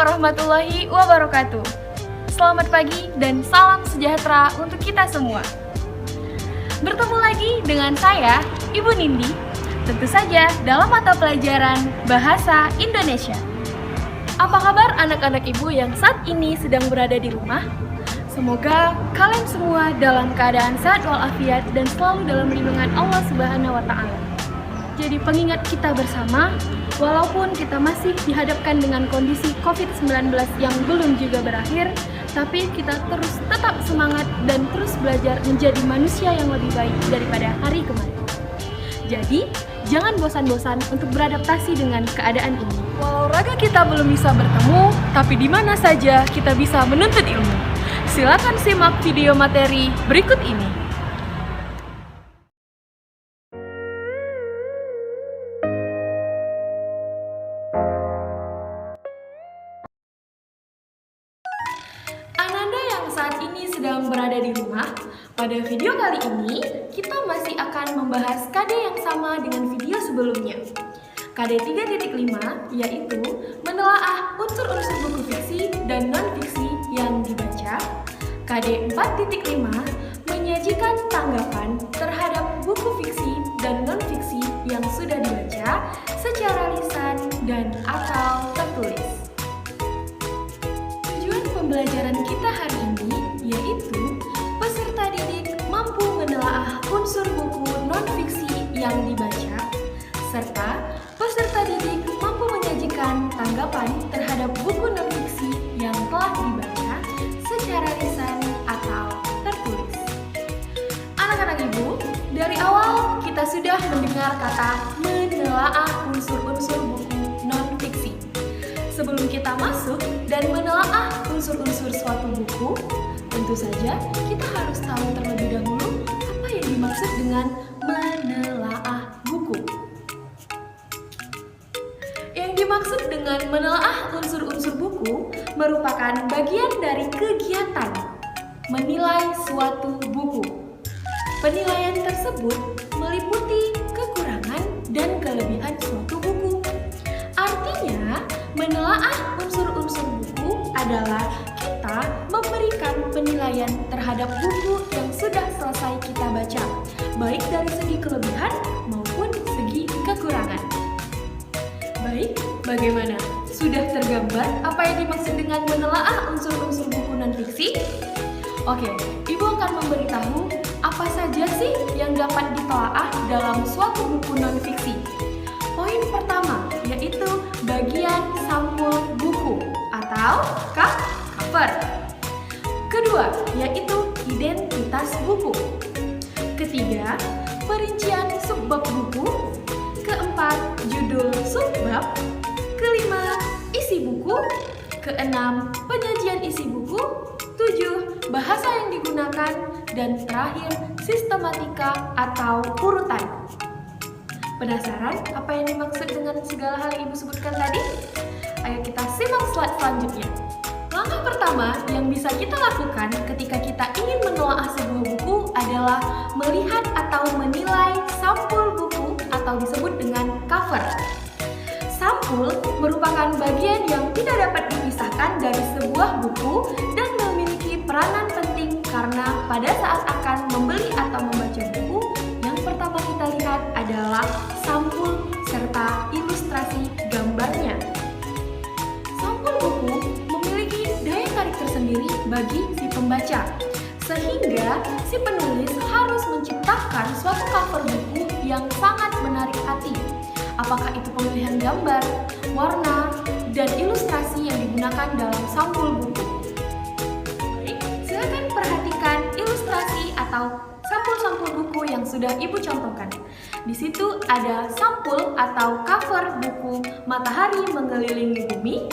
warahmatullahi wabarakatuh. Selamat pagi dan salam sejahtera untuk kita semua. Bertemu lagi dengan saya, Ibu Nindi, tentu saja dalam mata pelajaran Bahasa Indonesia. Apa kabar anak-anak ibu yang saat ini sedang berada di rumah? Semoga kalian semua dalam keadaan sehat walafiat dan selalu dalam lindungan Allah Subhanahu wa Ta'ala. Jadi pengingat kita bersama, walaupun kita masih dihadapkan dengan kondisi COVID-19 yang belum juga berakhir, tapi kita terus tetap semangat dan terus belajar menjadi manusia yang lebih baik daripada hari kemarin. Jadi, jangan bosan-bosan untuk beradaptasi dengan keadaan ini. Walau raga kita belum bisa bertemu, tapi di mana saja kita bisa menuntut ilmu. Silakan simak video materi berikut ini. Ananda yang saat ini sedang berada di rumah, pada video kali ini kita masih akan membahas KD yang sama dengan video sebelumnya. KD 3.5 yaitu menelaah unsur-unsur buku fiksi dan non-fiksi yang dibaca. KD 4.5 menyajikan tanggapan terhadap buku fiksi dan non-fiksi yang sudah dibaca secara lisan dan atau tertulis. Pembelajaran kita hari ini yaitu peserta didik mampu menelaah unsur buku non-fiksi yang dibaca, serta peserta didik mampu menyajikan tanggapan terhadap buku non-fiksi yang telah dibaca secara lisan atau tertulis. Anak-anak ibu, dari awal kita sudah mendengar kata menelaah unsur-unsur buku non-fiksi. Sebelum kita masuk dan menelaah unsur-unsur suatu buku, tentu saja kita harus tahu terlebih dahulu apa yang dimaksud dengan menelaah buku. Yang dimaksud dengan menelaah unsur-unsur buku merupakan bagian dari kegiatan menilai suatu buku. Penilaian tersebut meliputi kekurangan dan kelebihan suatu buku. Artinya, menelaah unsur-unsur buku adalah kita memberikan penilaian terhadap buku yang sudah selesai kita baca, baik dari segi kelebihan maupun segi kekurangan. Baik, bagaimana? Sudah tergambar apa yang dimaksud dengan menelaah unsur-unsur buku non-fiksi? Oke, Ibu akan memberitahu apa saja sih yang dapat ditelaah dalam suatu buku non-fiksi. Poin pertama yaitu bagian sampul buku atau cover. Kedua yaitu identitas buku. Ketiga, perincian subbab buku. Keempat, judul subbab. Kelima, isi buku. Keenam, penyajian isi buku. 7, bahasa yang digunakan. Dan terakhir, sistematika atau urutan. Penasaran apa yang dimaksud dengan segala hal yang Ibu sebutkan tadi? Ayo kita simak slide selanjutnya. Langkah pertama yang bisa kita lakukan ketika kita ingin menelaah sebuah buku adalah melihat atau menilai sampul buku atau disebut dengan cover. Sampul merupakan bagian yang tidak dapat dipisahkan dari sebuah buku dan memiliki peranan penting karena pada saat akan membeli atau membaca buku, yang pertama kita lihat adalah sampul serta ilustrasi gambarnya. Sampul buku memiliki daya tarik tersendiri bagi si pembaca, sehingga si penulis harus menciptakan suatu cover buku yang sangat menarik hati. Apakah itu pemilihan gambar, warna, dan ilustrasi yang digunakan dalam sampul buku. Baik, silakan perhatikan ilustrasi atau sampul-sampul buku yang sudah Ibu contohkan. Di situ ada sampul atau cover buku Matahari Mengelilingi Bumi,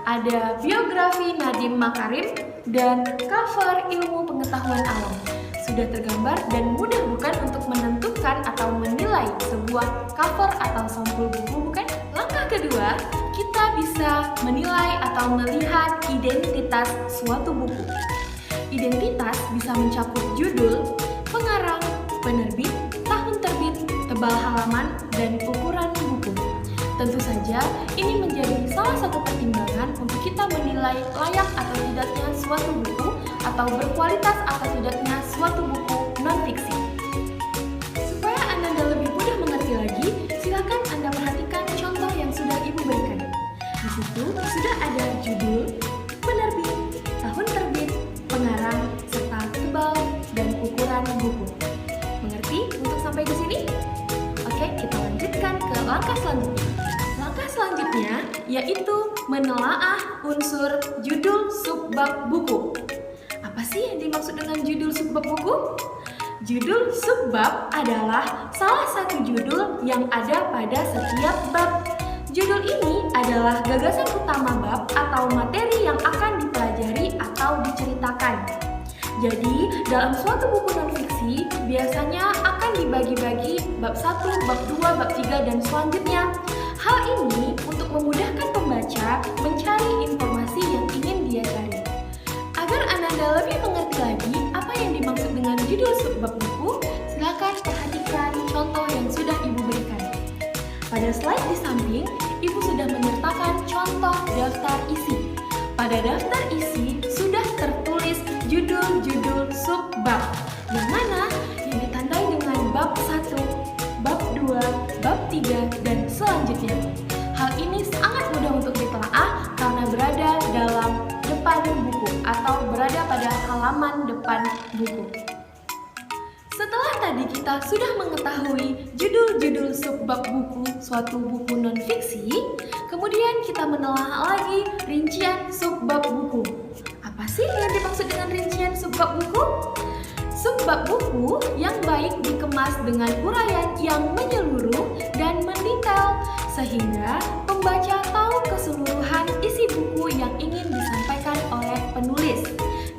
ada biografi Nadiem Makarim, dan cover Ilmu Pengetahuan Alam. Sudah tergambar dan mudah bukan untuk menentukan atau menilai sebuah cover atau sampul buku, bukan? Langkah kedua, kita bisa menilai atau melihat identitas suatu buku. Identitas bisa mencakup judul, pengarang, penerbit, tahun terbit, tebal halaman, dan ukuran buku. Tentu saja, ini menjadi salah satu pertimbangan untuk kita menilai layak atau tidaknya suatu buku atau berkualitas atau tidaknya suatu buku non-fiksi. Supaya Ananda lebih mudah mengerti lagi, silakan Anda perhatikan contoh yang sudah Ibu berikan. Di situ sudah ada judul, penerbit, tahun terbit, pengarang, serta tebal dan ukuran buku. Mengerti untuk sampai di sini? Oke, kita lanjutkan ke langkah selanjutnya. Langkah selanjutnya yaitu menelaah unsur judul subbab buku. Apa sih yang dimaksud dengan judul subbab buku? Judul subbab adalah salah satu judul yang ada pada setiap bab. Judul ini adalah gagasan utama bab atau materi yang akan dipelajari atau diceritakan. Jadi, dalam suatu buku non-fiksi biasanya akan dibagi-bagi bab 1, bab 2, bab 3, dan selanjutnya. Hal ini untuk memudahkan pembaca mencari informasi yang ingin dia cari. Agar Ananda lebih mengerti lagi apa yang dimaksud dengan judul subbab buku, silakan perhatikan contoh yang sudah Ibu berikan. Pada slide di samping, Ibu sudah menyertakan contoh daftar isi. Pada daftar isi sudah tertulis judul-judul subbab, yang mana yang ditandai dengan bab 1, bab 2, bab 3, dan selanjutnya. Hal ini sangat mudah untuk ditelaah karena berada dalam depan buku atau berada pada halaman depan buku. Setelah tadi kita sudah mengetahui judul-judul subbab buku suatu buku non-fiksi, kemudian kita menelaah lagi rincian subbab buku. Apa sih yang dimaksud dengan rincian subbab buku? Subbab buku yang baik dikemas dengan uraian yang menyeluruh dan mendetail sehingga pembaca tahu keseluruhan isi buku yang ingin disampaikan oleh penulis.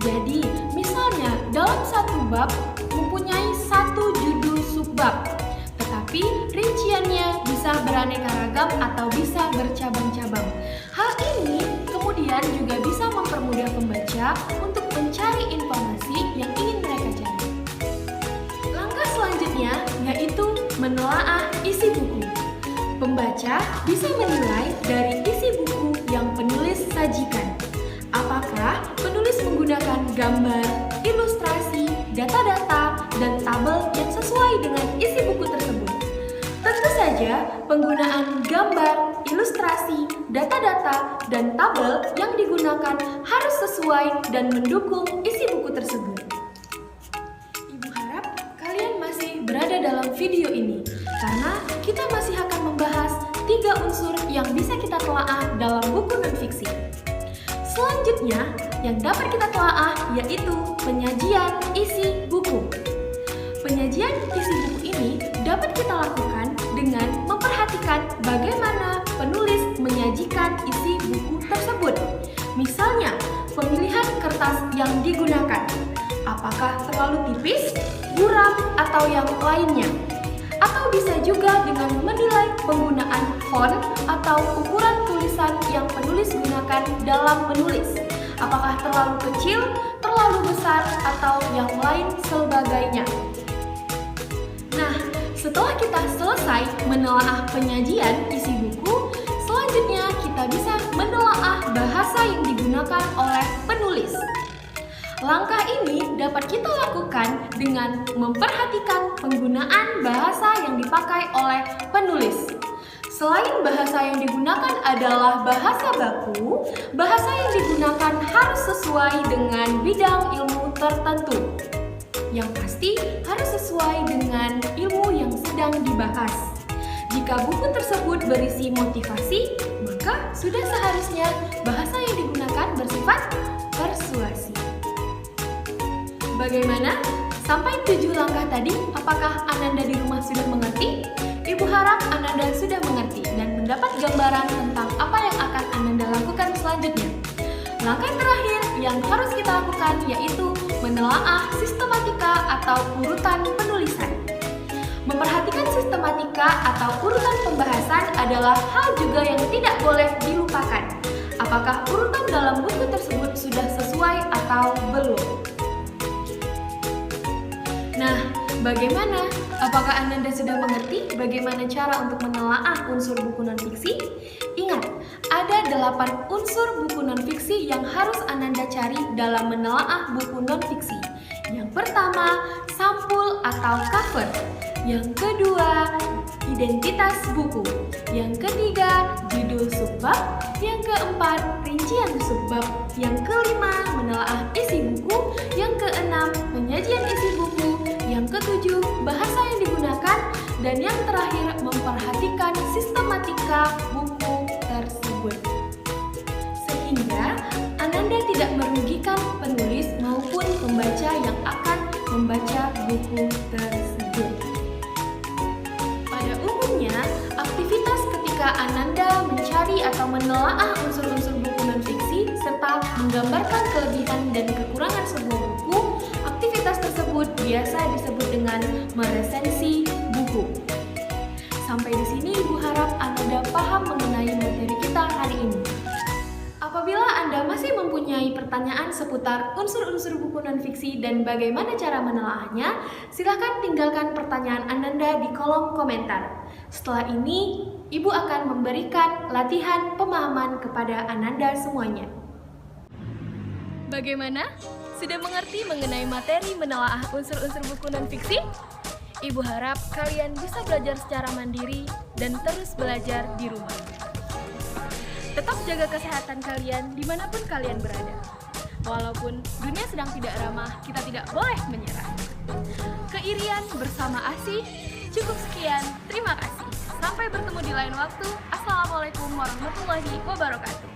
Jadi, misalnya dalam satu bab mempunyai satu judul subbab, tetapi rinciannya bisa beraneka ragam atau bisa bercabang-cabang. Hal ini kemudian juga bisa mempermudah pembaca untuk mencari informasi yang ingin mereka cari. Langkah selanjutnya yaitu menelaah isi buku. Pembaca bisa menilai dari isi buku yang penulis sajikan. Apakah penulis menggunakan gambar, ilustrasi, data-data, dan tabel yang sesuai dengan isi buku tersebut? Tentu saja, penggunaan gambar, ilustrasi, data-data, dan tabel yang digunakan harus sesuai dan mendukung isi buku tersebut. Ibu harap kalian masih berada dalam video ini, karena kita masih akan membahas 3 unsur yang bisa kita telaah dalam buku non-fiksi. Selanjutnya, yang dapat kita telaah yaitu penyajian isi buku. Penyajian isi buku ini dapat kita lakukan dengan memperhatikan bagaimana penulis menyajikan isi buku tersebut. Misalnya, pemilihan kertas yang digunakan. Apakah terlalu tipis, buram, atau yang lainnya? Atau bisa juga dengan menilai penggunaan font atau ukuran tulisan yang penulis gunakan dalam menulis. Apakah terlalu kecil, terlalu besar, atau yang lain sebagainya. Nah, setelah kita selesai menelaah penyajian isi buku, selanjutnya kita bisa menelaah bahasa yang digunakan oleh penulis. Langkah ini dapat kita lakukan dengan memperhatikan penggunaan bahasa yang dipakai oleh penulis. Selain bahasa yang digunakan adalah bahasa baku, bahasa yang digunakan harus sesuai dengan bidang ilmu tertentu. Yang pasti harus sesuai dengan ilmu yang sedang dibahas. Jika buku tersebut berisi motivasi, maka sudah seharusnya bahasa yang digunakan bersifat persuasi. Bagaimana? Sampai 7 langkah tadi, apakah Ananda di rumah sudah mengerti? Ibu harap Ananda sudah mengerti dan mendapat gambaran tentang apa yang akan Ananda lakukan selanjutnya. Langkah terakhir yang harus kita lakukan yaitu menelaah sistematika atau urutan penulisan. Memperhatikan sistematika atau urutan pembahasan adalah hal juga yang tidak boleh dilupakan. Apakah urutan dalam buku tersebut sudah sesuai atau belum? Nah, Bagaimana? Apakah Ananda sudah mengerti bagaimana cara untuk menelaah unsur buku non-fiksi? Ingat, ada 8 unsur buku non-fiksi yang harus Ananda cari dalam menelaah buku non-fiksi. Yang pertama, sampul atau cover. Yang kedua, identitas buku. Yang ketiga, judul subbab. Yang keempat, rincian subbab. Yang kelima, menelaah isi buku. Yang keenam, penyajian isi buku. Yang ketujuh, bahasa yang digunakan. Dan yang terakhir, memperhatikan sistematika buku tersebut. Sehingga Ananda tidak merugikan penulis maupun pembaca yang akan membaca buku tersebut. Pada umumnya, aktivitas ketika Ananda mencari atau menelaah unsur-unsur buku non-fiksi serta menggambarkan kelebihan dan kekurangan sebuah buku, aktivitas tersebut biasa disebut dengan meresensi buku. Sampai di sini Ibu harap Ananda paham mengenai materi kita hari ini. Apabila Anda masih mempunyai pertanyaan seputar unsur-unsur buku non-fiksi dan bagaimana cara menelaahnya, silakan tinggalkan pertanyaan Ananda di kolom komentar. Setelah ini, Ibu akan memberikan latihan pemahaman kepada Ananda semuanya. Bagaimana? Sudah mengerti mengenai materi menelaah unsur-unsur buku non-fiksi? Ibu harap kalian bisa belajar secara mandiri dan terus belajar di rumah. Tetap jaga kesehatan kalian dimanapun kalian berada. Walaupun dunia sedang tidak ramah, kita tidak boleh menyerah. Keirian bersama Asih, cukup sekian, terima kasih. Sampai bertemu di lain waktu. Assalamualaikum warahmatullahi wabarakatuh.